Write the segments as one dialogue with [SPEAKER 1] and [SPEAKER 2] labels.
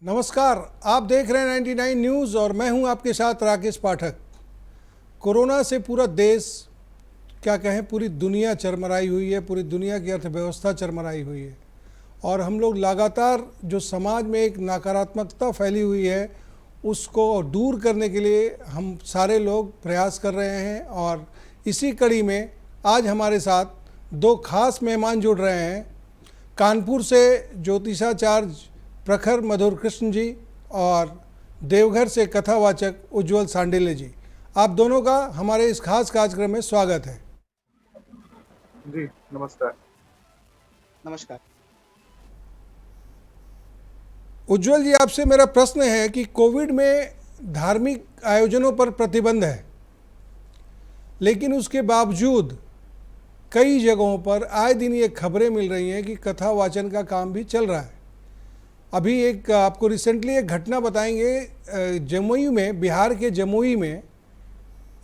[SPEAKER 1] नमस्कार, आप देख रहे हैं 99 न्यूज़ और मैं हूं आपके साथ राकेश पाठक। कोरोना से पूरा देश, क्या कहें, पूरी दुनिया चरमराई हुई है, पूरी दुनिया की अर्थव्यवस्था चरमराई हुई है और हम लोग लगातार जो समाज में एक नकारात्मकता फैली हुई है उसको दूर करने के लिए हम सारे लोग प्रयास कर रहे हैं। और इसी कड़ी में आज हमारे साथ दो खास मेहमान जुड़ रहे हैं। कानपुर से ज्योतिषाचार्य प्रखर मधुर कृष्ण जी और देवघर से कथावाचक उज्ज्वल सांडिल्य जी, आप दोनों का हमारे इस खास कार्यक्रम में स्वागत है।
[SPEAKER 2] जी नमस्कार।
[SPEAKER 3] नमस्कार।
[SPEAKER 1] उज्ज्वल जी, आपसे मेरा प्रश्न है कि कोविड में धार्मिक आयोजनों पर प्रतिबंध है, लेकिन उसके बावजूद कई जगहों पर आए दिन ये खबरें मिल रही हैं कि कथा वाचन का काम भी चल रहा है। अभी एक आपको रिसेंटली एक घटना बताएंगे। जमुई में, बिहार के जमुई में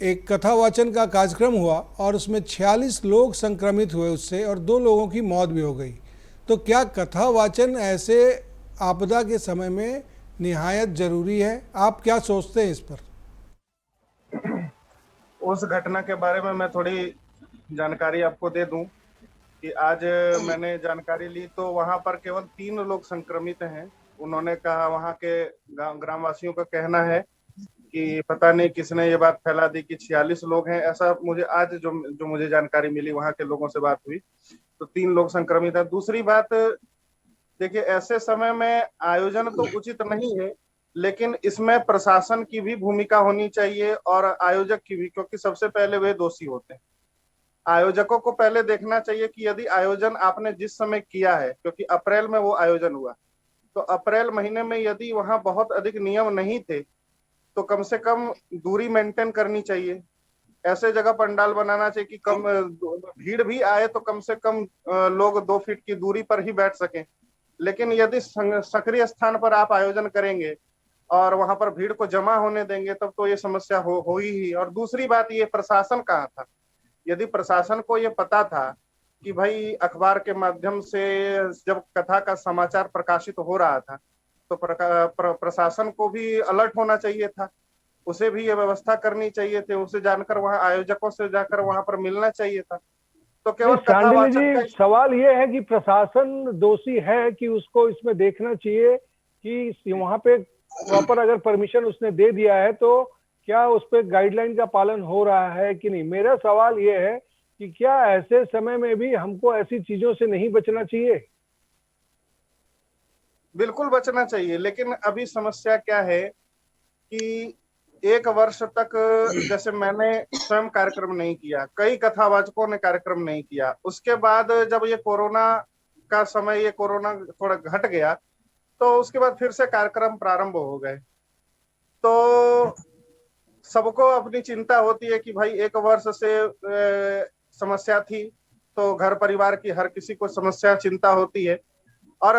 [SPEAKER 1] एक कथा वाचन का कार्यक्रम हुआ और उसमें 46 लोग संक्रमित हुए उससे और 2 लोगों की मौत भी हो गई। तो क्या कथा वाचन ऐसे आपदा के समय में निहायत ज़रूरी है? आप क्या सोचते हैं इस पर?
[SPEAKER 2] उस घटना के बारे में मैं थोड़ी जानकारी आपको दे दूं कि आज मैंने जानकारी ली तो वहां पर केवल 3 लोग संक्रमित हैं। उन्होंने कहा, वहां के ग्रामवासियों का कहना है कि पता नहीं किसने ये बात फैला दी कि 46 लोग हैं। ऐसा मुझे आज जो मुझे जानकारी मिली, वहां के लोगों से बात हुई तो 3 लोग संक्रमित हैं। दूसरी बात, देखिए, ऐसे समय में आयोजन तो उचित नहीं है, लेकिन इसमें प्रशासन की भी भूमिका होनी चाहिए और आयोजक की भी, क्योंकि सबसे पहले वे दोषी होते हैं। आयोजकों को पहले देखना चाहिए कि यदि आयोजन आपने जिस समय किया है, क्योंकि अप्रैल में वो आयोजन हुआ, तो अप्रैल महीने में यदि वहां बहुत अधिक नियम नहीं थे तो कम से कम दूरी मेंटेन करनी चाहिए। ऐसे जगह पंडाल बनाना चाहिए कि कम भीड़ भी आए तो कम से कम लोग 2 फीट की दूरी पर ही बैठ सकें। लेकिन यदि सक्रिय स्थान पर आप आयोजन करेंगे और वहां पर भीड़ को जमा होने देंगे तब तो ये समस्या हो ही। और दूसरी बात, ये प्रशासन कहाँ था? यदि प्रशासन को ये पता था कि भाई अखबार के माध्यम से जब कथा का समाचार प्रकाशित हो रहा था तो प्रशासन को भी अलर्ट होना चाहिए था, उसे भी ये व्यवस्था करनी चाहिए थी, उसे जानकर वहां आयोजकों से जाकर वहां पर मिलना चाहिए था। तो केवल
[SPEAKER 4] सांडिल्य
[SPEAKER 2] कथावाचक
[SPEAKER 4] जी,
[SPEAKER 2] का
[SPEAKER 4] सवाल ये है कि प्रशासन दोषी है कि उसको इसमें देखना चाहिए कि वहां पे प्रॉपर अगर परमिशन उसने दे दिया है तो क्या उस पर गाइडलाइन का पालन हो रहा है कि नहीं। मेरा सवाल ये है कि क्या ऐसे समय में भी हमको ऐसी चीजों से नहीं बचना चाहिए?
[SPEAKER 2] बिल्कुल बचना चाहिए, लेकिन अभी समस्या क्या है कि 1 वर्ष तक जैसे मैंने स्वयं कार्यक्रम नहीं किया, कई कथावाचकों ने कार्यक्रम नहीं किया। उसके बाद जब ये कोरोना का समय, ये कोरोना थोड़ा घट गया तो उसके बाद फिर से कार्यक्रम प्रारंभ हो गए। तो सबको अपनी चिंता होती है कि भाई 1 वर्ष से समस्या थी, तो घर परिवार की हर किसी को समस्या चिंता होती है। और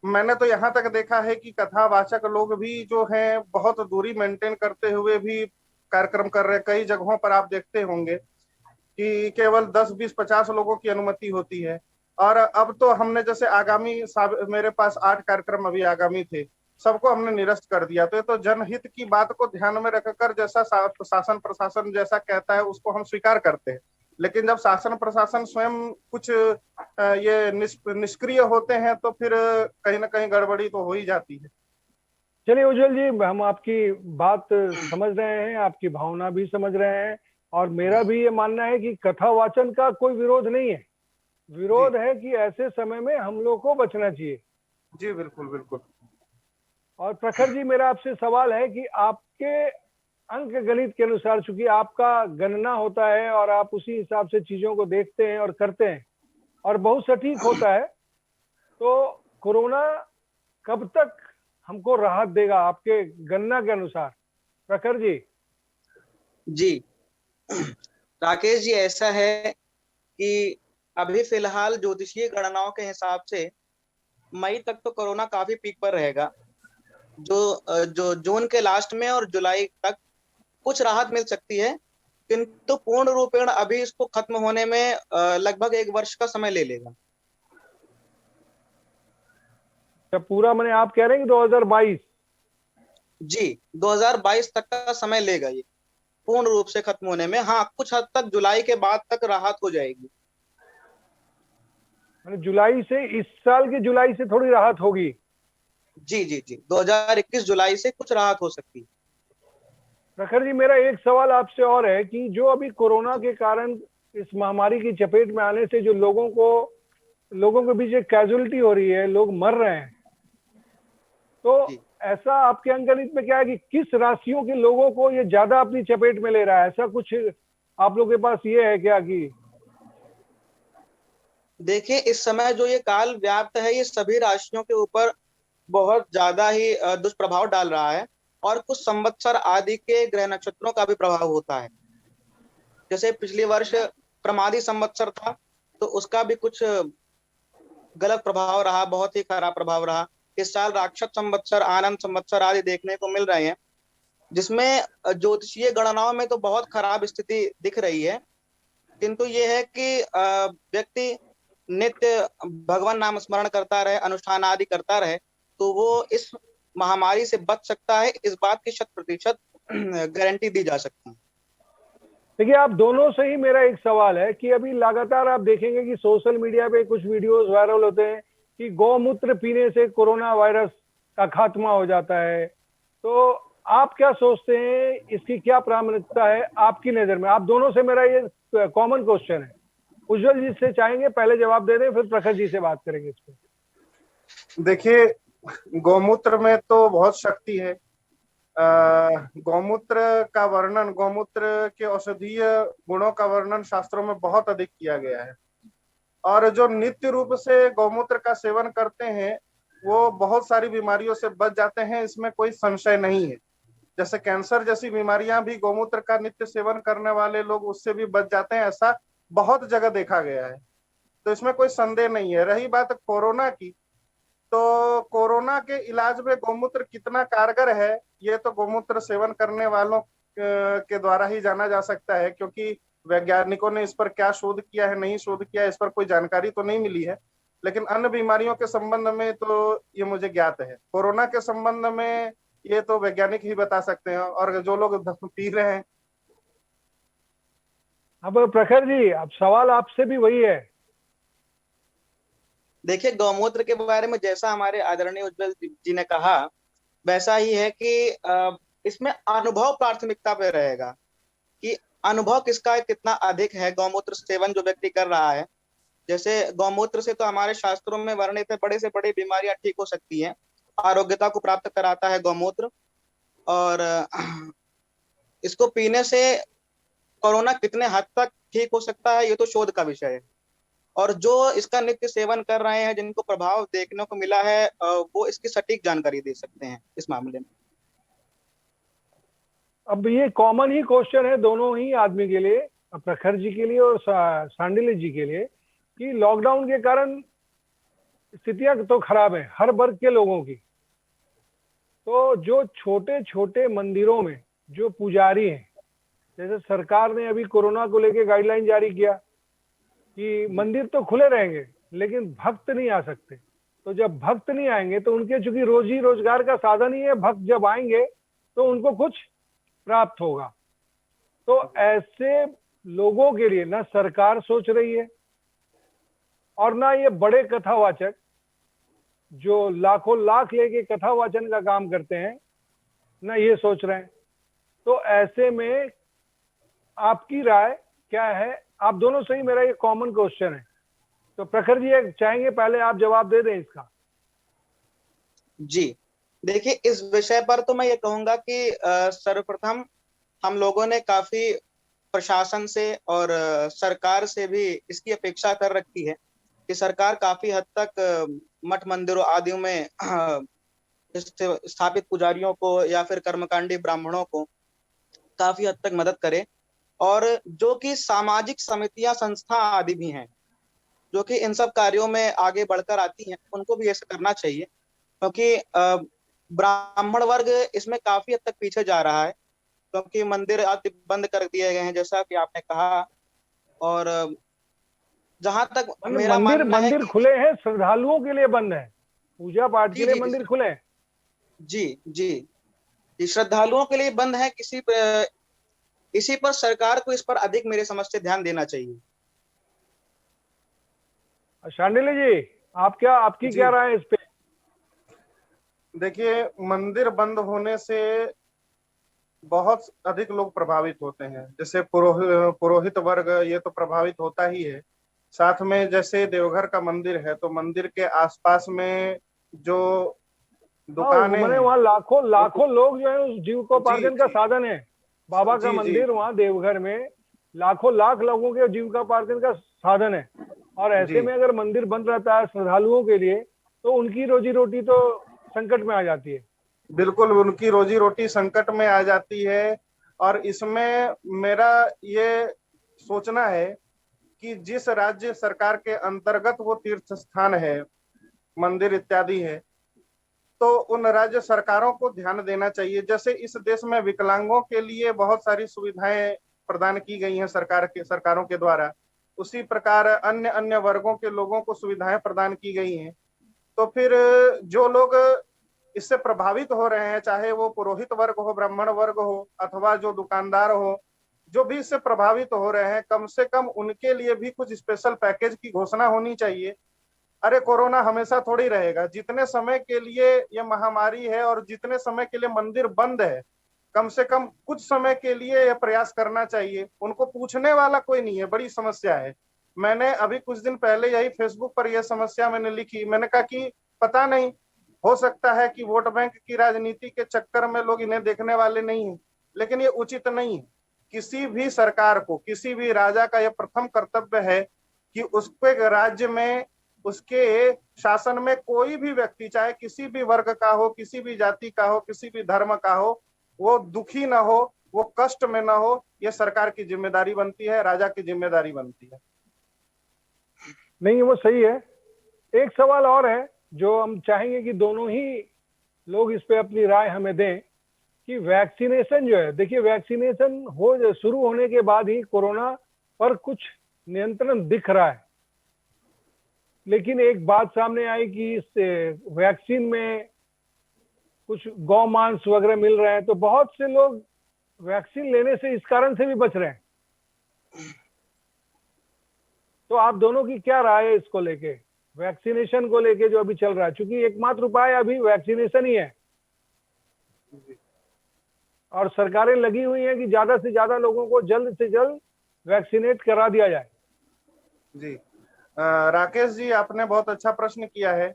[SPEAKER 2] मैंने तो यहाँ तक देखा है कि कथावाचक लोग भी जो हैं बहुत दूरी मेंटेन करते हुए भी कार्यक्रम कर रहे हैं। कई जगहों पर आप देखते होंगे कि केवल 10, 20, 50 लोगों की अनुमति होती है। और अब तो हमने जैसे मेरे पास 8 कार्यक्रम अभी आगामी थे, सबको हमने निरस्त कर दिया। तो ये तो जनहित की बात को ध्यान में रखकर जैसा शासन प्रशासन जैसा कहता है उसको हम स्वीकार करते हैं। लेकिन जब शासन प्रशासन स्वयं कुछ ये निष्क्रिय होते हैं तो फिर कहीं ना कहीं गड़बड़ी तो हो ही जाती है।
[SPEAKER 4] चलिए उज्जवल जी, हम आपकी बात समझ रहे हैं, आपकी भावना भी समझ रहे हैं और मेरा भी ये मानना है कि कथा वाचन का कोई विरोध नहीं है। विरोध है कि ऐसे समय में हम लोग को बचना चाहिए।
[SPEAKER 2] जी बिल्कुल बिल्कुल।
[SPEAKER 4] और प्रखर जी, मेरा आपसे सवाल है कि आपके अंक गणित के अनुसार, चूंकि आपका गणना होता है और आप उसी हिसाब से चीजों को देखते हैं और करते हैं और बहुत सटीक होता है, तो कोरोना कब तक हमको राहत देगा आपके गणना के अनुसार? प्रखर जी।
[SPEAKER 3] जी राकेश जी, ऐसा है कि अभी फिलहाल ज्योतिषीय गणनाओं के हिसाब से मई तक तो कोरोना काफी पीक पर रहेगा। जो जून के लास्ट में और जुलाई तक कुछ राहत मिल सकती है, किंतु पूर्ण रूपेण अभी इसको खत्म होने में लगभग 1 वर्ष का समय ले लेगा।
[SPEAKER 4] जब पूरा मैंने आप कह रहे हैं कि 2022?
[SPEAKER 3] जी, 2022 तक का समय लेगा ये पूर्ण रूप से खत्म होने में। हाँ, कुछ हद तक जुलाई के बाद तक राहत हो जाएगी।
[SPEAKER 4] मैंने जुलाई से, इस साल की जुलाई से थोड़ी राहत होगी?
[SPEAKER 3] जी जी जी, 2021 जुलाई से कुछ राहत हो सकती है।
[SPEAKER 4] प्रखर जी, मेरा एक सवाल आपसे और है कि जो अभी कोरोना के कारण इस महामारी की चपेट में आने से जो लोगों के बीच एक कैजुअलिटी हो रही है, लोग मर रहे हैं, तो
[SPEAKER 3] जी
[SPEAKER 4] ऐसा आपके अंकगणित में क्या है कि किस राशियों के लोगों को ये ज्यादा अपनी चपेट में ले रहा है? ऐसा कुछ आप लोग के पास ये है क्या कि?
[SPEAKER 3] देखिए, इस समय जो ये काल व्याप्त है, ये सभी राशियों के ऊपर बहुत ज्यादा ही दुष्प्रभाव डाल रहा है, और कुछ संवत्सर आदि के ग्रह नक्षत्रों का भी प्रभाव होता है। जैसे पिछले वर्ष प्रमादी संवत्सर था, तो उसका भी कुछ गलत प्रभाव रहा, बहुत ही खराब प्रभाव रहा। इस साल राक्षस संवत्सर, आनंद संवत्सर आदि देखने को मिल रहे हैं, जिसमें ज्योतिषीय गणनाओं में तो बहुत खराब स्थिति दिख रही है। किंतु ये है कि व्यक्ति नित्य भगवान नाम स्मरण करता रहे, अनुष्ठान आदि करता रहे, तो वो इस महामारी से बच सकता है। इस बात की 100% गारंटी दी जा सकती है।
[SPEAKER 4] देखिए, आप दोनों से ही मेरा एक सवाल है कि अभी लगातार आप देखेंगे कि सोशल मीडिया पे कुछ वीडियोस वायरल होते हैं कि गौमूत्र पीने से कोरोना वायरस का खात्मा हो जाता है। तो आप क्या सोचते हैं, इसकी क्या प्रामाणिकता है आपकी नजर में? आप दोनों से मेरा ये कॉमन क्वेश्चन है। उज्जवल जी से चाहेंगे पहले जवाब दे दें, फिर प्रखर जी से बात करेंगे इस पे।
[SPEAKER 2] देखिए, गौमूत्र में तो बहुत शक्ति है। गौमूत्र का वर्णन, गौमूत्र के औषधीय गुणों का वर्णन शास्त्रों में बहुत अधिक किया गया है। और जो नित्य रूप से गौमूत्र का सेवन करते हैं, वो बहुत सारी बीमारियों से बच जाते हैं, इसमें कोई संशय नहीं है। जैसे कैंसर जैसी बीमारियां भी गौमूत्र का नित्य सेवन करने वाले लोग उससे भी बच जाते हैं, ऐसा बहुत जगह देखा गया है। तो इसमें कोई संदेह नहीं है। रही बात कोरोना की, तो कोरोना के इलाज में गौमूत्र कितना कारगर है, ये तो गौमूत्र सेवन करने वालों के द्वारा ही जाना जा सकता है, क्योंकि वैज्ञानिकों ने इस पर क्या शोध किया है, नहीं शोध किया है, इस पर कोई जानकारी तो नहीं मिली है। लेकिन अन्य बीमारियों के संबंध में तो ये मुझे ज्ञात है। कोरोना के संबंध में ये तो वैज्ञानिक ही बता सकते हैं, और जो लोग पी रहे हैं।
[SPEAKER 4] अब प्रखर जी, अब सवाल आपसे भी वही है।
[SPEAKER 3] देखिए, गौमूत्र के बारे में जैसा हमारे आदरणीय उज्जवल जी ने कहा, वैसा ही है कि इसमें अनुभव प्राथमिकता पे रहेगा कि अनुभव किसका कितना अधिक है गौमूत्र सेवन जो व्यक्ति कर रहा है। जैसे गौमूत्र से तो हमारे शास्त्रों में वर्णित है, बड़े से बड़ी बीमारियां ठीक हो सकती हैं, आरोग्यता को प्राप्त कराता है गौमूत्र। और इसको पीने से कोरोना कितने हद तक ठीक हो सकता है, ये तो शोध का विषय है। और जो इसका नित्य सेवन कर रहे हैं, जिनको प्रभाव देखने को मिला है, वो इसकी सटीक जानकारी दे सकते हैं इस मामले में।
[SPEAKER 4] अब ये कॉमन ही क्वेश्चन है दोनों ही आदमी के लिए, प्रखर जी के लिए और सांडिल्य जी के लिए, कि लॉकडाउन के कारण स्थितियां तो खराब है हर वर्ग के लोगों की। तो जो छोटे छोटे मंदिरों में जो पुजारी हैं, जैसे सरकार ने अभी कोरोना को लेके गाइडलाइन जारी किया कि मंदिर तो खुले रहेंगे लेकिन भक्त नहीं आ सकते। तो जब भक्त नहीं आएंगे तो उनके चूंकि रोजी रोजगार का साधन ही है, भक्त जब आएंगे तो उनको कुछ प्राप्त होगा। तो ऐसे लोगों के लिए ना सरकार सोच रही है, और ना ये बड़े कथावाचक जो लाखों लाख लेके कथा वाचन का काम करते हैं, ना ये सोच रहे हैं। तो ऐसे में आपकी राय क्या है? आप दोनों से ही मेरा ये कॉमन क्वेश्चन है। तो प्रखर जी चाहेंगे पहले आप जवाब दे दें इसका।
[SPEAKER 3] जी, देखिए, इस विषय पर तो मैं ये कहूंगा कि सर्वप्रथम हम लोगों ने काफी प्रशासन से और सरकार से भी इसकी अपेक्षा कर रखी है कि सरकार काफी हद तक मठ मंदिरों आदि में स्थापित पुजारियों को या फिर कर्मकांडी ब्राह्मणों को काफी हद तक मदद करे। और जो कि सामाजिक समितियां, संस्था आदि भी हैं जो कि इन सब कार्यों में आगे बढ़कर आती हैं, उनको भी ऐसा करना चाहिए, क्योंकि ब्राह्मण वर्ग इसमें काफी हद तक पीछे जा रहा है, क्योंकि मंदिर आदि बंद कर दिए गए हैं जैसा कि आपने कहा। और जहां तक मेरा
[SPEAKER 4] मंदिर
[SPEAKER 3] मानना है
[SPEAKER 4] मंदिर
[SPEAKER 3] कि
[SPEAKER 4] खुले हैं, श्रद्धालुओं के लिए बंद है। पूजा पाठ के
[SPEAKER 3] जी
[SPEAKER 4] लिए
[SPEAKER 3] जी
[SPEAKER 4] मंदिर खुले हैं।
[SPEAKER 3] जी जी जी, श्रद्धालुओं के लिए बंद है। इसी पर सरकार को इस पर अधिक मेरे समझ से ध्यान देना चाहिए।
[SPEAKER 4] शांडिल्य जी, आपकी क्या
[SPEAKER 2] जी
[SPEAKER 4] राय है इस पे?
[SPEAKER 2] देखिए, मंदिर बंद होने से बहुत अधिक लोग प्रभावित होते हैं। जैसे पुरोहित वर्ग, ये तो प्रभावित होता ही है। साथ में जैसे देवघर का मंदिर है, तो मंदिर के आसपास में जो
[SPEAKER 4] हाँ, वो
[SPEAKER 2] दुकानें
[SPEAKER 4] मैंने
[SPEAKER 2] हैं
[SPEAKER 4] वहाँ लाखों
[SPEAKER 2] वो,
[SPEAKER 4] लाखों लोग जो है उस
[SPEAKER 2] जी
[SPEAKER 4] जीविकोपार्जन का
[SPEAKER 2] जी
[SPEAKER 4] साधन है। बाबा का
[SPEAKER 2] जी जी
[SPEAKER 4] मंदिर वहाँ देवघर में लाखों लाख लोगों के जीविकोपार्जन का साधन है। और ऐसे
[SPEAKER 2] जी,
[SPEAKER 4] में अगर मंदिर बंद रहता है श्रद्धालुओं के लिए, तो उनकी रोजी रोटी तो संकट में आ जाती है।
[SPEAKER 2] बिल्कुल उनकी रोजी रोटी संकट में आ जाती है। और इसमें मेरा ये सोचना है कि जिस राज्य सरकार के अंतर्गत वो तीर्थ स्थान है, मंदिर इत्यादि है, तो उन राज्य सरकारों को ध्यान देना चाहिए। जैसे इस देश में विकलांगों के लिए बहुत सारी सुविधाएं प्रदान की गई हैं सरकारों के द्वारा, उसी प्रकार अन्य अन्य वर्गों के लोगों को सुविधाएं प्रदान की गई हैं। तो फिर जो लोग इससे प्रभावित हो रहे हैं, चाहे वो पुरोहित वर्ग हो, ब्राह्मण वर्ग हो, अथवा जो दुकानदार हो, जो भी इससे प्रभावित हो रहे हैं, कम से कम उनके लिए भी कुछ स्पेशल पैकेज की घोषणा होनी चाहिए। अरे कोरोना हमेशा थोड़ी रहेगा। जितने समय के लिए ये महामारी है और जितने समय के लिए मंदिर बंद है, कम से कम कुछ समय के लिए यह प्रयास करना चाहिए। उनको पूछने वाला कोई नहीं है, बड़ी समस्या है। मैंने अभी कुछ दिन पहले यही फेसबुक पर यह समस्या मैंने लिखी। मैंने कहा कि पता नहीं, हो सकता है कि वोट बैंक की राजनीति के चक्कर में लोग इन्हें देखने वाले नहीं है, लेकिन ये उचित नहीं है। किसी भी सरकार को, किसी भी राजा का यह प्रथम कर्तव्य है कि उसके राज्य में, उसके शासन में कोई भी व्यक्ति, चाहे किसी भी वर्ग का हो, किसी भी जाति का हो, किसी भी धर्म का हो, वो दुखी ना हो, वो कष्ट में ना हो। ये सरकार की जिम्मेदारी बनती है, राजा की जिम्मेदारी बनती है।
[SPEAKER 4] नहीं, वो सही है। एक सवाल और है जो हम चाहेंगे कि दोनों ही लोग इस पे अपनी राय हमें दें कि वैक्सीनेशन जो है, देखिए वैक्सीनेशन शुरू होने के बाद ही कोरोना पर कुछ नियंत्रण दिख रहा है। लेकिन एक बात सामने आई कि इस वैक्सीन में कुछ गौ मांस वगैरह मिल रहे हैं, तो बहुत से लोग वैक्सीन लेने से इस कारण से भी बच रहे हैं। तो आप दोनों की क्या राय है इसको लेके, वैक्सीनेशन को लेके जो अभी चल रहा है? क्योंकि एकमात्र उपाय अभी वैक्सीनेशन ही है और सरकारें लगी हुई हैं कि ज्यादा से ज्यादा लोगों को जल्द से जल्द वैक्सीनेट करा दिया जाए।
[SPEAKER 2] जी, राकेश जी, आपने बहुत अच्छा प्रश्न किया है।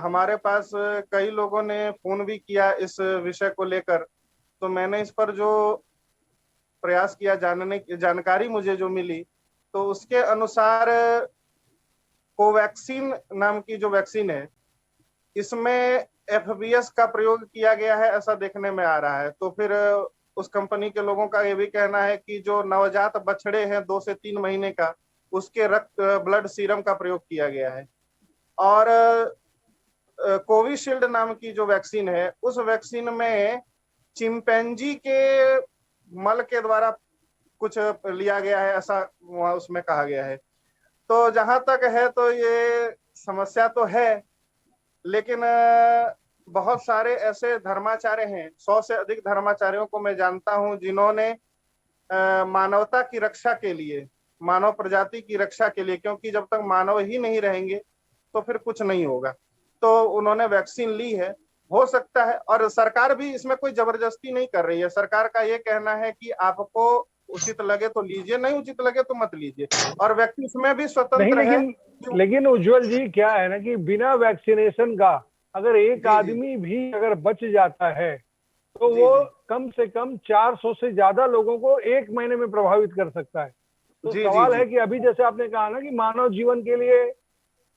[SPEAKER 2] हमारे पास कई लोगों ने फोन भी किया इस विषय को लेकर। तो मैंने इस पर जो प्रयास किया, जानकारी मुझे जो मिली, तो उसके अनुसार कोवैक्सीन नाम की जो वैक्सीन है, इसमें एफबीएस का प्रयोग किया गया है, ऐसा देखने में आ रहा है। तो फिर उस कंपनी के लोगों का ये भी कहना है कि जो नवजात बछड़े हैं 2 से 3 महीने का, उसके रक्त ब्लड सीरम का प्रयोग किया गया है। और कोविशील्ड नाम की जो वैक्सीन है, उस वैक्सीन में चिंपैंजी के मल के द्वारा कुछ लिया गया है, ऐसा वहां उसमें कहा गया है। तो जहां तक है तो ये समस्या तो है, लेकिन बहुत सारे ऐसे धर्माचार्य हैं, 100 से अधिक धर्माचार्यों को मैं जानता हूं, जिन्होंने मानवता की रक्षा के लिए, मानव प्रजाति की रक्षा के लिए, क्योंकि जब तक मानव ही नहीं रहेंगे तो फिर कुछ नहीं होगा, तो उन्होंने वैक्सीन ली है। हो सकता है, और सरकार भी इसमें कोई जबरदस्ती नहीं कर रही है। सरकार का ये कहना है कि आपको उचित लगे तो लीजिए, नहीं उचित लगे तो मत लीजिए, और व्यक्ति इसमें भी
[SPEAKER 4] नहीं,
[SPEAKER 2] स्वतंत्र है।
[SPEAKER 4] लेकिन उज्जवल जी, क्या है ना कि बिना वैक्सीनेशन का अगर एक
[SPEAKER 2] जी जी
[SPEAKER 4] आदमी भी अगर बच जाता है, तो
[SPEAKER 2] जी
[SPEAKER 4] वो
[SPEAKER 2] जी
[SPEAKER 4] कम से कम 400 से ज्यादा लोगों को एक महीने में प्रभावित कर सकता है। तो
[SPEAKER 2] जी जी
[SPEAKER 4] सवाल
[SPEAKER 2] जी
[SPEAKER 4] है कि अभी जैसे आपने कहा ना कि मानव जीवन के लिए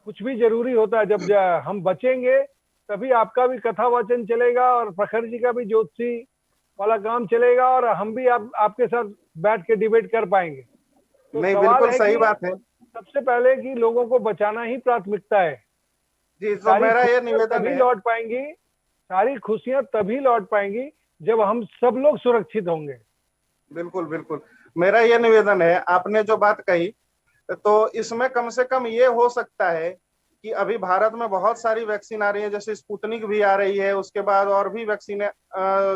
[SPEAKER 4] कुछ भी जरूरी होता है, जब हम बचेंगे तभी आपका भी कथा वचन चलेगा और प्रखर जी का भी ज्योतिषी वाला काम चलेगा, और हम भी आपके साथ बैठ के डिबेट कर पाएंगे। तो
[SPEAKER 2] नहीं,
[SPEAKER 4] सवाल
[SPEAKER 2] बिल्कुल
[SPEAKER 4] है
[SPEAKER 2] सही
[SPEAKER 4] कि
[SPEAKER 2] बात है।
[SPEAKER 4] सबसे पहले कि लोगों को बचाना ही प्राथमिकता है।
[SPEAKER 2] जी, तो
[SPEAKER 4] सारी
[SPEAKER 2] मेरा ये
[SPEAKER 4] खुशियां
[SPEAKER 2] निवेदन
[SPEAKER 4] तभी
[SPEAKER 2] है।
[SPEAKER 4] लौट पाएंगी, सारी खुशियां तभी लौट पाएंगी जब हम सब लोग सुरक्षित होंगे।
[SPEAKER 2] बिल्कुल बिल्कुल, मेरा ये निवेदन है। आपने जो बात कही, तो इसमें कम से कम ये हो सकता है कि अभी भारत में बहुत सारी वैक्सीन आ रही है, जैसे स्पुतनिक भी आ रही है, उसके बाद और भी वैक्सीन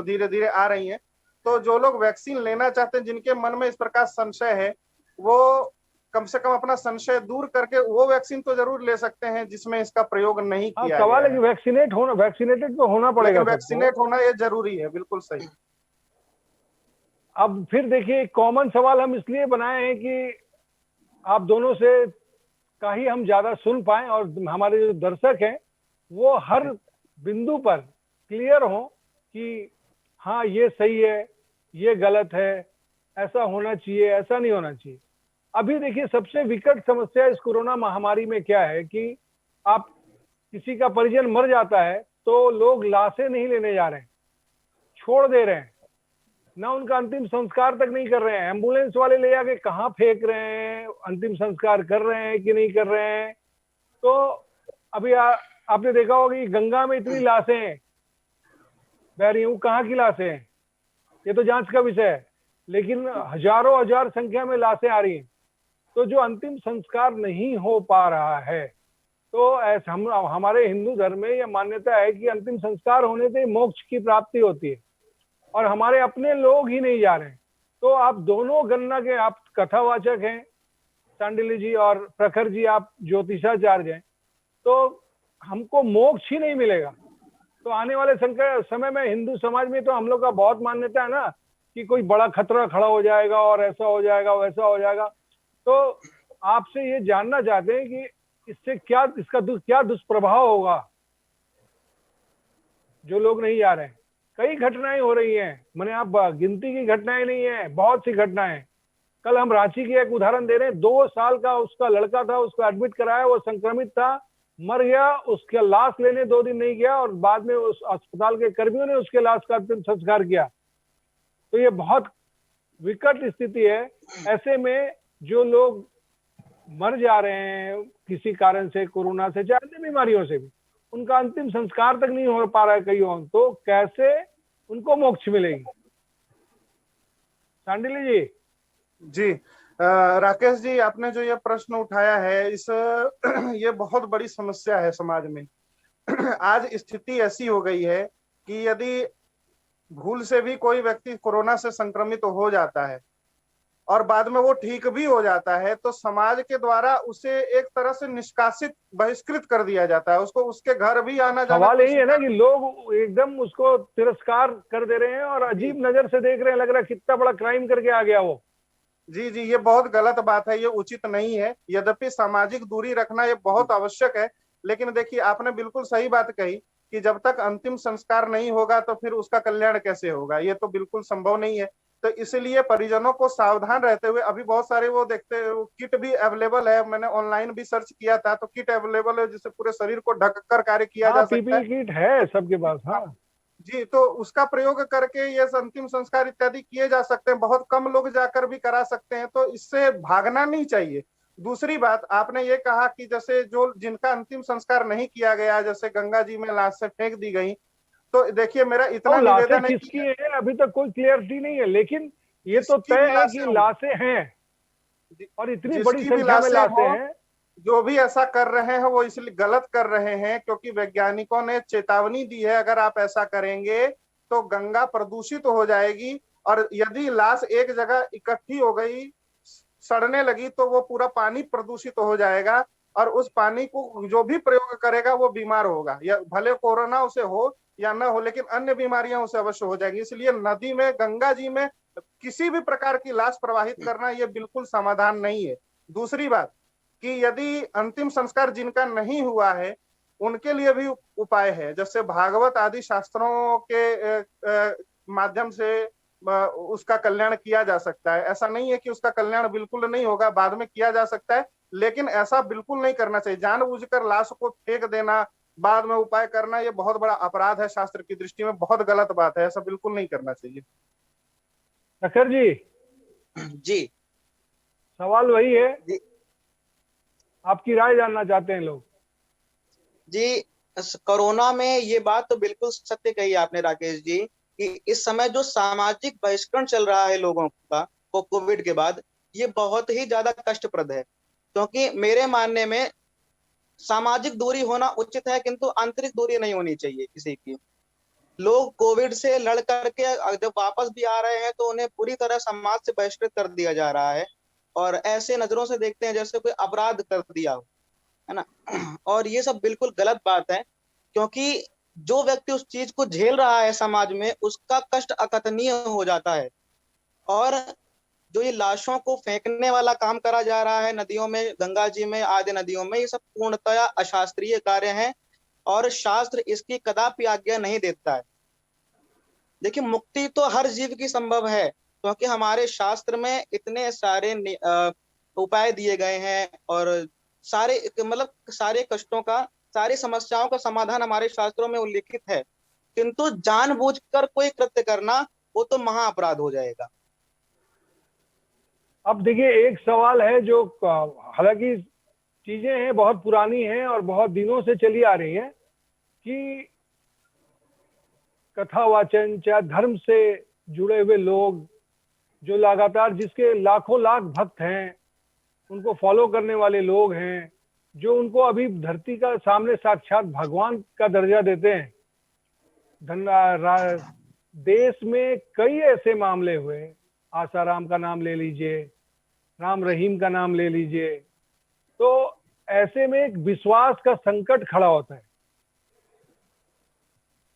[SPEAKER 2] धीरे धीरे आ रही हैं। तो जो लोग वैक्सीन लेना चाहते हैं, जिनके मन में इस प्रकार संशय है, वो कम से कम अपना संशय दूर करके वो वैक्सीन तो जरूर ले सकते हैं जिसमें इसका प्रयोग नहीं
[SPEAKER 4] हाँ,
[SPEAKER 2] किया
[SPEAKER 4] सवाल
[SPEAKER 2] गया
[SPEAKER 4] है कि वैक्सीनेटेड तो होना पड़ेगा
[SPEAKER 2] लेकिन
[SPEAKER 4] सबको।
[SPEAKER 2] वैक्सीनेट होना ये जरूरी है, बिल्कुल सही।
[SPEAKER 4] अब फिर देखिए, एक कॉमन सवाल हम इसलिए बनाए हैं कि आप दोनों से का ही हम ज्यादा सुन पाए और हमारे जो दर्शक हैं वो हर बिंदु पर क्लियर हो कि हाँ ये सही है, ये गलत है, ऐसा होना चाहिए, ऐसा नहीं होना चाहिए। अभी देखिए, सबसे विकट समस्या इस कोरोना महामारी में क्या है कि आप किसी का परिजन मर जाता है तो लोग लाशें नहीं लेने जा रहे हैं, छोड़ दे रहे हैं, ना उनका अंतिम संस्कार तक नहीं कर रहे हैं। एम्बुलेंस वाले ले जाके कहाँ फेंक रहे हैं, अंतिम संस्कार कर रहे हैं कि नहीं कर रहे हैं। तो अभी आपने देखा होगा कि गंगा में इतनी लाशें बह रही हूँ, कहाँ की लाशें हैं, ये तो जांच का विषय है, लेकिन हजारों हजार संख्या में लाशें आ रही हैं। तो जो अंतिम संस्कार नहीं हो पा रहा है, तो ऐसा हमारे हिंदू धर्म में यह मान्यता है कि अंतिम संस्कार होने से मोक्ष की प्राप्ति होती है, और हमारे अपने लोग ही नहीं जा रहे हैं। तो आप दोनों गणना के, आप कथावाचक हैं सांडिल्य जी और प्रखर जी, आप ज्योतिषाचार्य हैं, तो हमको मोक्ष ही नहीं मिलेगा। तो आने वाले समय में हिंदू समाज में तो हम लोग का बहुत मान्यता है ना कि कोई बड़ा खतरा खड़ा हो जाएगा और ऐसा हो जाएगा वैसा हो जाएगा। तो आपसे ये जानना चाहते हैं कि इससे क्या, क्या दुष्प्रभाव होगा जो लोग नहीं जा रहे हैं। कई घटनाएं हो रही हैं, मैंने आप गिनती की घटनाएं नहीं है, बहुत सी घटनाएं। कल हम रांची की एक उदाहरण दे रहे हैं, 2 साल का उसका लड़का था, उसको एडमिट कराया, वो संक्रमित था, मर गया, उसका लाश लेने 2 दिन नहीं गया और बाद में उस अस्पताल के कर्मियों ने उसके लाश का अंतिम संस्कार किया। तो ये बहुत विकट स्थिति है। ऐसे में जो लोग मर जा रहे हैं किसी कारण से, कोरोना से, चाहे अन्य बीमारियों से भी, उनका अंतिम संस्कार तक नहीं हो पा रहा है कईयों, तो कैसे उनको मोक्ष मिलेगी? सांडिल्य जी।
[SPEAKER 2] जी राकेश जी, आपने जो ये प्रश्न उठाया है, ये बहुत बड़ी समस्या है समाज में। आज स्थिति ऐसी हो गई है कि यदि भूल से भी कोई व्यक्ति कोरोना से संक्रमित हो जाता है और बाद में वो ठीक भी हो जाता है, तो समाज के द्वारा उसे एक तरह से निष्कासित, बहिष्कृत कर दिया जाता है। उसको उसके घर भी आना जाना,
[SPEAKER 4] सवाल यही है ना कि लोग एकदम उसको तिरस्कार कर दे रहे हैं और अजीब नजर से देख रहे हैं, लग रहा है कितना बड़ा क्राइम करके आ गया वो।
[SPEAKER 2] जी जी, ये बहुत गलत बात है, ये उचित नहीं है। यद्यपि सामाजिक दूरी रखना ये बहुत आवश्यक है, लेकिन देखिए आपने बिल्कुल सही बात कही कि जब तक अंतिम संस्कार नहीं होगा तो फिर उसका कल्याण कैसे होगा, ये तो बिल्कुल संभव नहीं है। तो इसलिए परिजनों को सावधान रहते हुए, अभी बहुत सारे वो देखते, किट भी अवेलेबल है, मैंने ऑनलाइन भी सर्च किया था, तो किट अवेलेबल है जिससे पूरे शरीर को ढककर कार्य किया जा सकता है।
[SPEAKER 4] किट है सबके पास। हाँ
[SPEAKER 2] जी, तो उसका प्रयोग करके ये अंतिम संस्कार इत्यादि किए जा सकते हैं, बहुत कम लोग जाकर भी करा सकते हैं, तो इससे भागना नहीं चाहिए। दूसरी बात, आपने ये कहा कि जैसे जो जिनका अंतिम संस्कार नहीं किया गया, जैसे गंगा जी में लाश से फेंक दी गई, तो देखिए मेरा इतना निवेदन है
[SPEAKER 4] किसकी है अभी तक कोई क्लियरिटी नहीं है, लेकिन ये तो तय है कि लाशें हैं और इतनी बड़ी संख्या में लाशें हैं।
[SPEAKER 2] जो भी ऐसा कर रहे हैं वो इसलिए गलत कर रहे हैं क्योंकि वैज्ञानिकों ने चेतावनी दी है, अगर आप ऐसा करेंगे तो गंगा प्रदूषित हो जाएगी, और यदि लाश एक जगह इकट्ठी हो गई, सड़ने लगी, तो वो पूरा पानी प्रदूषित हो जाएगा, और उस पानी को जो भी प्रयोग करेगा वो बीमार होगा, या भले कोरोना उसे हो या ना हो, लेकिन अन्य बीमारियां उसे अवश्य हो जाएगी। इसलिए नदी में, गंगा जी में किसी भी प्रकार की लाश प्रवाहित करना ये बिल्कुल समाधान नहीं है। दूसरी बात कि यदि अंतिम संस्कार जिनका नहीं हुआ है उनके लिए भी उपाय है, जैसे भागवत आदि शास्त्रों के माध्यम से उसका कल्याण किया जा सकता है। ऐसा नहीं है कि उसका कल्याण बिल्कुल नहीं होगा, बाद में किया जा सकता है, लेकिन ऐसा बिल्कुल नहीं करना चाहिए। जानबूझकर लाश को फेंक देना, बाद में उपाय करना, ये बहुत बड़ा अपराध है, शास्त्र की दृष्टि में बहुत गलत बात है, ऐसा बिल्कुल नहीं करना चाहिए।
[SPEAKER 4] प्रखर जी। सवाल वही है जी, आपकी राय जानना चाहते हैं लोग।
[SPEAKER 3] जी, कोरोना में ये बात तो बिल्कुल सत्य कही आपने राकेश जी कि इस समय जो सामाजिक बहिष्करण चल रहा है लोगों का कोविड के बाद, ये बहुत ही ज्यादा कष्टप्रद है। क्योंकि मेरे मानने में सामाजिक दूरी होना उचित है, किंतु आंतरिक दूरी नहीं होनी चाहिए किसी की। लोग कोविड से लड़ करके जब वापस भी आ रहे हैं तो उन्हें पूरी तरह समाज से बहिष्कृत कर दिया जा रहा है, और ऐसे नजरों से देखते हैं जैसे कोई अपराध कर दिया हो, है ना। और ये सब बिल्कुल गलत बात है, क्योंकि जो व्यक्ति उस चीज को झेल रहा है समाज में, उसका कष्ट अकथनीय हो जाता है। और जो ये लाशों को फेंकने वाला काम करा जा रहा है नदियों में, गंगा जी में, आदि नदियों में, ये सब पूर्णतया अशास्त्रीय कार्य हैं, और शास्त्र इसकी कदापि आज्ञा नहीं देता है। देखिए, मुक्ति तो हर जीव की संभव है, क्योंकि हमारे शास्त्र में इतने सारे उपाय दिए गए हैं, और सारे मतलब सारे कष्टों का, सारी समस्याओं का समाधान हमारे शास्त्रों में उल्लिखित है। किंतु जानबूझकर कोई कृत्य करना, वो तो महाअपराध हो जाएगा।
[SPEAKER 4] अब देखिए, एक सवाल है जो हालांकि चीजें हैं बहुत पुरानी हैं और बहुत दिनों से चली आ रही हैं, कि कथावाचन चाहे धर्म से जुड़े हुए लोग जो लगातार, जिसके लाखों लाख भक्त हैं, उनको फॉलो करने वाले लोग हैं, जो उनको अभी धरती का सामने साक्षात भगवान का दर्जा देते हैं। देश में कई ऐसे मामले हुए, आसाराम का नाम ले लीजिए, राम रहीम का नाम ले लीजिए, तो ऐसे में एक विश्वास का संकट खड़ा होता है।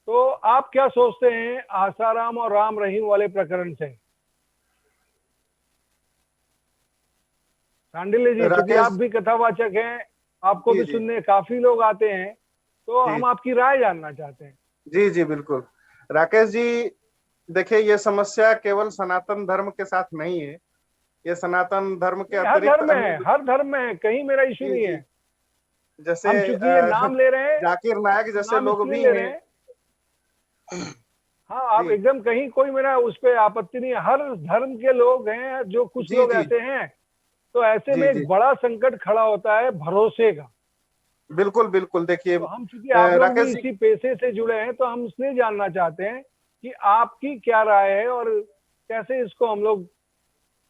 [SPEAKER 4] तो आप क्या सोचते हैं आसाराम और राम रहीम वाले प्रकरण से? सांडिल्य जी, क्योंकि आप भी कथावाचक हैं, आपको भी सुनने काफी लोग आते हैं, तो हम आपकी राय जानना चाहते हैं।
[SPEAKER 2] जी जी बिल्कुल। राकेश जी, देखिए, ये समस्या केवल सनातन धर्म के साथ नहीं है, ये सनातन धर्म के
[SPEAKER 4] हर
[SPEAKER 2] अतिरिक्त
[SPEAKER 4] धर्म में है, हर धर्म में है, कहीं मेरा इश्यू नहीं है।
[SPEAKER 2] जैसे
[SPEAKER 4] हम चूंकि ये नाम ले रहे हैं,
[SPEAKER 2] जाकिर नायक जैसे लोग भी हैं।
[SPEAKER 4] हाँ, आप एकदम, कहीं कोई मेरा उस पर आपत्ति नहीं है। हर धर्म के लोग हैं, जो कुछ लोग ऐसे हैं, तो ऐसे में एक बड़ा संकट खड़ा होता है भरोसे का।
[SPEAKER 2] बिल्कुल बिल्कुल। देखिए,
[SPEAKER 4] तो हम चूंकि आप लोग भी इसी पेशे से जुड़े हैं, तो हम इसलिए जानना चाहते हैं कि आपकी क्या राय है और कैसे इसको हम लोग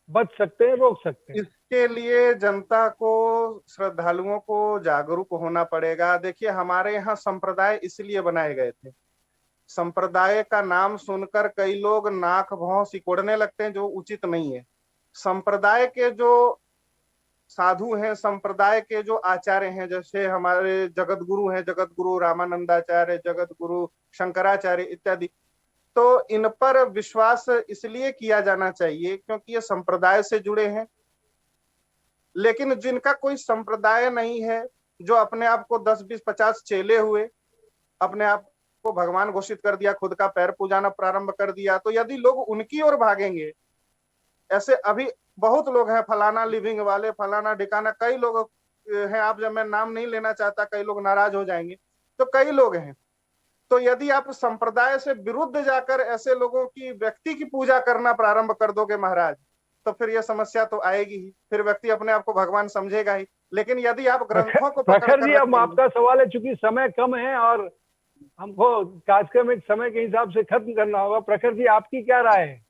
[SPEAKER 4] बच सकते हैं, रोक सकते हैं।
[SPEAKER 2] इसके लिए जनता को, श्रद्धालुओं को जागरूक होना पड़ेगा। देखिए, हमारे यहाँ संप्रदाय इसलिए बनाए गए थे। संप्रदाय का नाम सुनकर कई लोग नाक भौं सिकोड़ने लगते हैं, जो उचित नहीं है। संप्रदाय के जो साधु हैं, संप्रदाय के जो आचार्य हैं, जैसे हमारे जगत गुरु हैं, जगत गुरु रामानंदाचार्य, जगत गुरु शंकराचार्य इत्यादि, तो इन पर विश्वास इसलिए किया जाना चाहिए क्योंकि ये संप्रदाय से जुड़े हैं। लेकिन जिनका कोई संप्रदाय नहीं है, जो अपने आप को 10, 20, 50 चेले हुए, अपने आप को भगवान घोषित कर दिया, खुद का पैर पूजाना प्रारंभ कर दिया, तो यदि लोग उनकी ओर भागेंगे, ऐसे अभी बहुत लोग हैं, फलाना लिविंग वाले, फलाना ढिकाना, कई लोग हैं। आप, जब मैं नाम नहीं लेना चाहता, कई लोग नाराज हो जाएंगे, तो कई लोग हैं। तो यदि आप संप्रदाय से विरुद्ध जाकर ऐसे लोगों की, व्यक्ति की पूजा करना प्रारंभ कर दोगे महाराज, तो फिर यह समस्या तो आएगी ही, फिर व्यक्ति अपने आप को भगवान समझेगा ही। लेकिन यदि आप ग्रंथों को
[SPEAKER 4] प्रखर जी, अब आपका सवाल है, चूंकि समय कम है और हमको कार्यक्रम एक समय के हिसाब से खत्म करना होगा। प्रखर जी, आपकी क्या राय है?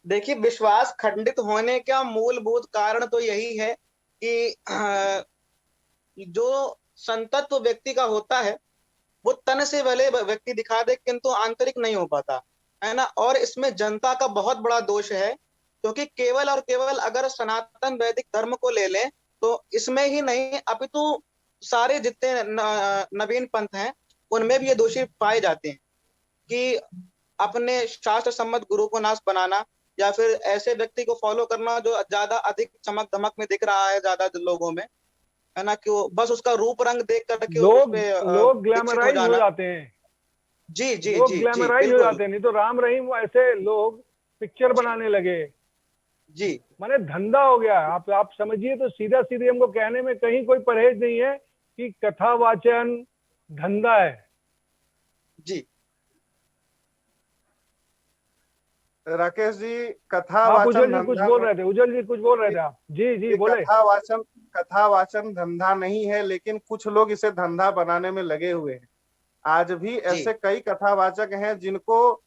[SPEAKER 3] देखिए, विश्वास खंडित होने का मूलभूत कारण तो यही है कि जो संतत्व व्यक्ति का होता है, वो तन से भले व्यक्ति दिखा दे, किंतु आंतरिक नहीं हो पाता, है ना। और इसमें जनता का बहुत बड़ा दोष है, क्योंकि केवल और केवल अगर सनातन वैदिक धर्म को ले लें, तो इसमें ही नहीं, अपितु सारे जितने नवीन पंथ हैं, उनमें भी ये दोषी पाए जाते हैं कि अपने शास्त्र सम्मत गुरु को नाश बनाना, या फिर ऐसे व्यक्ति को फॉलो करना जो ज्यादा अधिक चमक धमक में दिख रहा है ज्यादा लोगों में, है ना, कि वो बस उसका रूप रंग देख करके
[SPEAKER 4] लोग ग्लैमराइज हो जाते हैं।
[SPEAKER 3] जी जी
[SPEAKER 4] लोग
[SPEAKER 3] जी
[SPEAKER 4] ग्लैमराइज हो जाते हैं। नहीं तो राम रहीम ऐसे लोग पिक्चर बनाने लगे
[SPEAKER 3] जी,
[SPEAKER 4] माने धंधा हो गया। आप समझिए, तो सीधा सीधे हमको कहने में कहीं कोई परहेज नहीं है कि कथावाचन धंधा है।
[SPEAKER 2] जी राकेश जी, कथावाचन
[SPEAKER 4] उज्जवल जी कुछ बोल रहे थे, उज्जवल जी कुछ बोल रहे थे आप। जी जी बोले।
[SPEAKER 2] कथावाचन धंधा नहीं है, लेकिन कुछ लोग इसे धंधा बनाने में लगे हुए हैं। आज भी ऐसे कई कथावाचक हैं जिनको,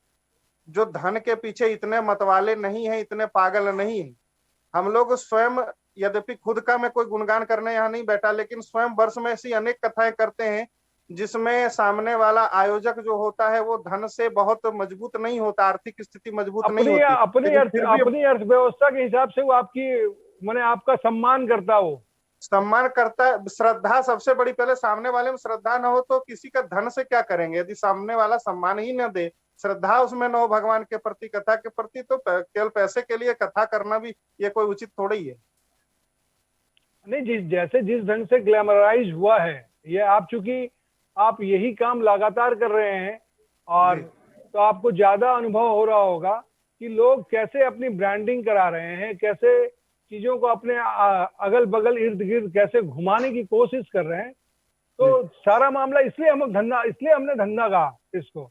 [SPEAKER 2] जो धन के पीछे इतने मतवाले नहीं है, इतने पागल नहीं है। हम लोग स्वयं यद्यपि खुद का मैं कोई गुणगान करने यहाँ नहीं बैठा, लेकिन स्वयं वर्ष में ऐसी अनेक कथाएं करते हैं जिसमें सामने वाला आयोजक जो होता है वो धन से बहुत मजबूत नहीं होता, आर्थिक स्थिति मजबूत नहीं होती, लेकिन फिर भी
[SPEAKER 4] अपनी अर्थव्यवस्था के हिसाब से वो आपकी माने आपका सम्मान करता हो,
[SPEAKER 2] सम्मान करता है। श्रद्धा सबसे बड़ी, पहले सामने वाले में श्रद्धा न हो तो किसी का धन से क्या करेंगे। यदि सामने वाला सम्मान ही न दे, श्रद्धा उसमें न हो भगवान के प्रति, कथा के प्रति, तो केवल पैसे के लिए कथा करना भी ये कोई उचित थोड़ा ही है।
[SPEAKER 4] नहीं, जिस ढंग से ग्लैमराइज हुआ है ये, आप चूंकि आप यही काम लगातार कर रहे हैं और तो आपको ज्यादा अनुभव हो रहा होगा कि लोग कैसे अपनी ब्रांडिंग करा रहे हैं, कैसे चीजों को अपने अगल बगल इर्द गिर्द कैसे घुमाने की कोशिश कर रहे हैं। तो सारा मामला इसलिए हमने धंधा कहा इसको।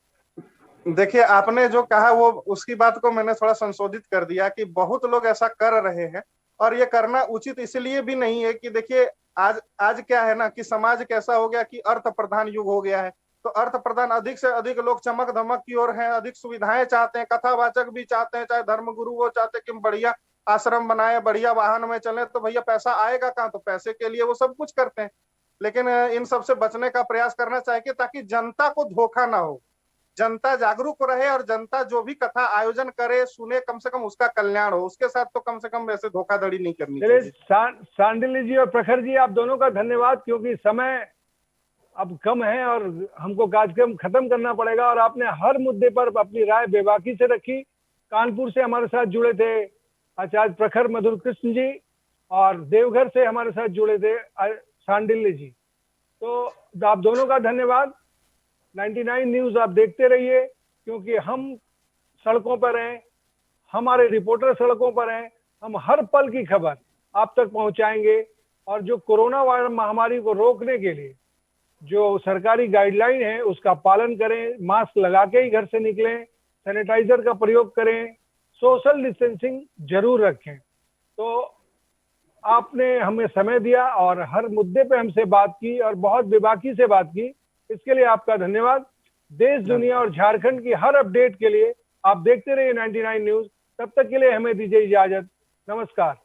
[SPEAKER 2] देखिए, आपने जो कहा वो उसकी बात को मैंने थोड़ा संशोधित कर दिया कि बहुत लोग ऐसा कर रहे हैं और ये करना उचित इसलिए भी नहीं है कि देखिए आज क्या है ना कि समाज कैसा हो गया कि अर्थ प्रधान युग हो गया है। तो अर्थ प्रधान, अधिक से अधिक लोग चमक धमक की ओर हैं, अधिक सुविधाएं चाहते हैं, कथावाचक भी चाहते हैं, चाहे धर्मगुरु वो चाहते हैं कि बढ़िया आश्रम बनाए, बढ़िया वाहन में चले, तो भैया पैसा आएगा कहाँ, तो पैसे के लिए वो सब कुछ करते हैं। लेकिन इन सब से बचने का प्रयास करना चाहिए ताकि जनता को धोखा ना हो, जनता जागरूक रहे और जनता जो भी कथा आयोजन करे सुने, कम से कम उसका कल्याण हो, उसके साथ तो कम से कम वैसे धोखाधड़ी नहीं करनी चाहिए।
[SPEAKER 4] सांडिल्य जी और प्रखर जी, आप दोनों का धन्यवाद, क्योंकि समय अब कम है और हमको कार्यक्रम खत्म करना पड़ेगा और आपने हर मुद्दे पर अपनी राय बेबाकी से रखी। कानपुर से हमारे साथ जुड़े थे आचार्य प्रखर मधुर कृष्ण जी और देवघर से हमारे साथ जुड़े थे सांडिल्य जी। तो आप दोनों का धन्यवाद। 99 न्यूज आप देखते रहिए, क्योंकि हम सड़कों पर हैं, हमारे रिपोर्टर सड़कों पर हैं, हम हर पल की खबर आप तक पहुंचाएंगे। और जो कोरोना वायरस महामारी को रोकने के लिए जो सरकारी गाइडलाइन है उसका पालन करें, मास्क लगा के ही घर से निकलें, सैनिटाइजर का प्रयोग करें, सोशल डिस्टेंसिंग जरूर रखें। तो आपने हमें समय दिया और हर मुद्दे पे हमसे बात की और बहुत बेबाकी से बात की, इसके लिए आपका धन्यवाद। देश दुनिया और झारखंड की हर अपडेट के लिए आप देखते रहिए 99 न्यूज। तब तक के लिए हमें दीजिए इजाजत। नमस्कार।